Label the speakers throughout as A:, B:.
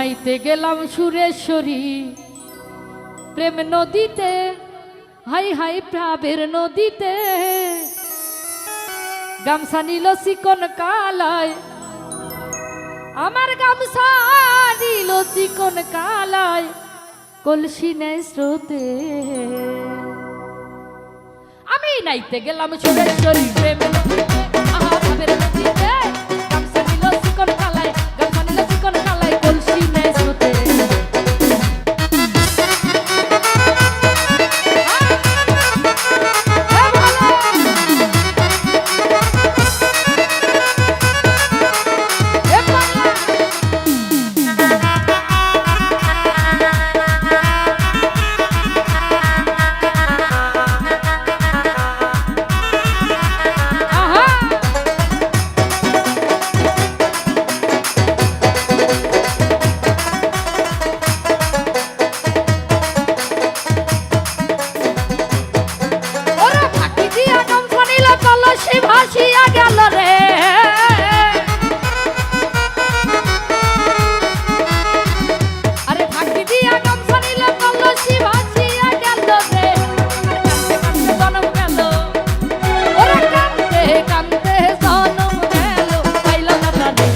A: নাইতে গেলাম সুরেশ্বরী প্রেম নদীতে, high high প্রাবের নদীতে। গামছা নিল চিকন কালায়, আমার গামছা নিল চিকন কালায়, কলসি নেই স্রোতে। আমি নাইতে গেলাম সুরেশ্বরী প্রেম নদীতে, আহা প্রাবের নদীতে। গামছা নিল চিকন কালায়, গামছা নিল চিকন কালায়, কলসি নেই স্রোতে। ভাসিয়া গেল রে, আরে ফাঁকি দিয়া গামছা নিল কলসি ভাসিয়া গেল রে। জনম গেল, ওরে কান্দে কান্দে জনম গেল, পাইলাম না তারে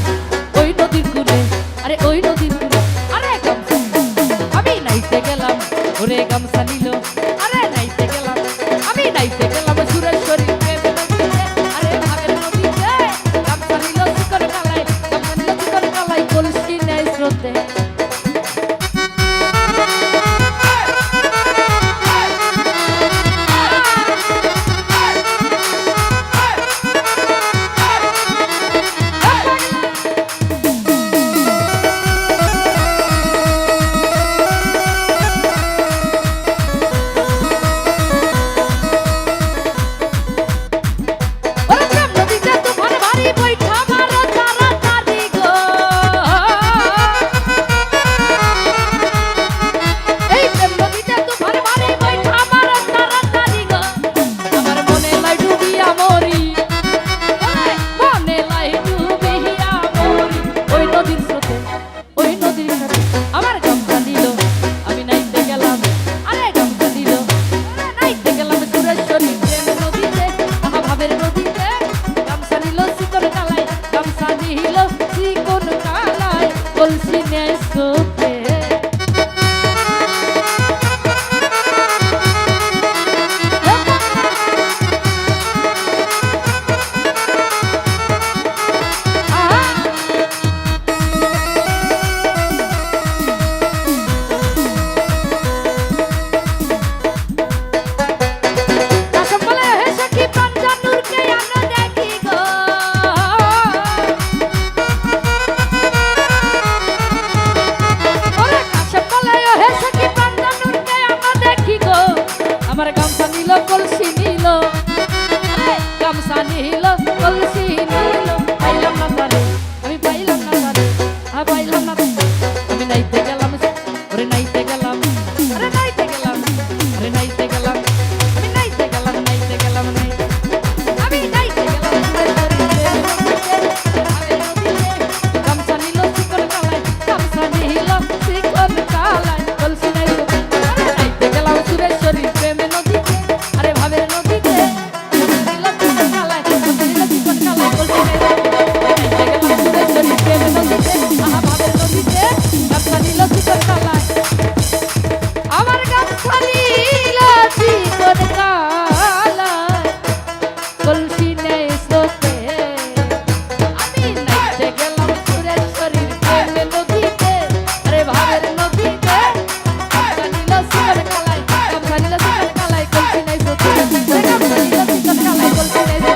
A: ওই নদীর কূলে, আরে ওই নদীর কূলে। আরে গামছা আমি নাইতে গেলাম, ওরে গামছা নিল, আরে নাইতে গেলাম, আমি নাইতে গেলাম সুরেশ্বরী প্রেম নদীতে। আরে ভাবের নদীতে, গামছা নিল চিকন কালাই, গামছা নিল চিকন কালাই, কলসি নেই স্রোতে। কলসি নেই স্রোতে। আমার গামছা নিল কলসি নিল, গামছা নিল কলসি নিল, পাইলাম না তারে, আমি পাইলাম না তারে, পাইলাম না তারে। আমি নাইতে গেলাম, ওরে নাইতে গেলাম, আরে নাইতে গেলাম, আরে নাইতে গেলাম, আমি নাইতে গেলাম, নাইতে গেলাম, আমি নাইতে গেলাম। গামছা নিল চিকন কালাই, গামছা নিল চিকন কালাই, কলসি নাই নাইতে গেলাম সুরেশ্বরী প্রেম নদীতে। আরে ভাবের নদীতে, নিল চিকন কালাই, নিল চিকন কালাই, কলসি নাই নাইতে গেলাম সুরেশ্বরী প্রেম নদীতে, আহা ভাবের নদীতে। গামছা নিল চিকন কালাই, আমার গামছা নিল চিকন কালাই, কলসি নেই স্রোতে। আমি নাইতে গেলাম সুরেশ্বরীর প্রেম নদীতে, আরে ভাবের নদীতে। গামছা নিল চিকন কালাই, গামছা নিল চিকন কালাই, কলসি নেই স্রোতে। গামছা নিল চিকন কালাই, কলসি নেই স্রোতে।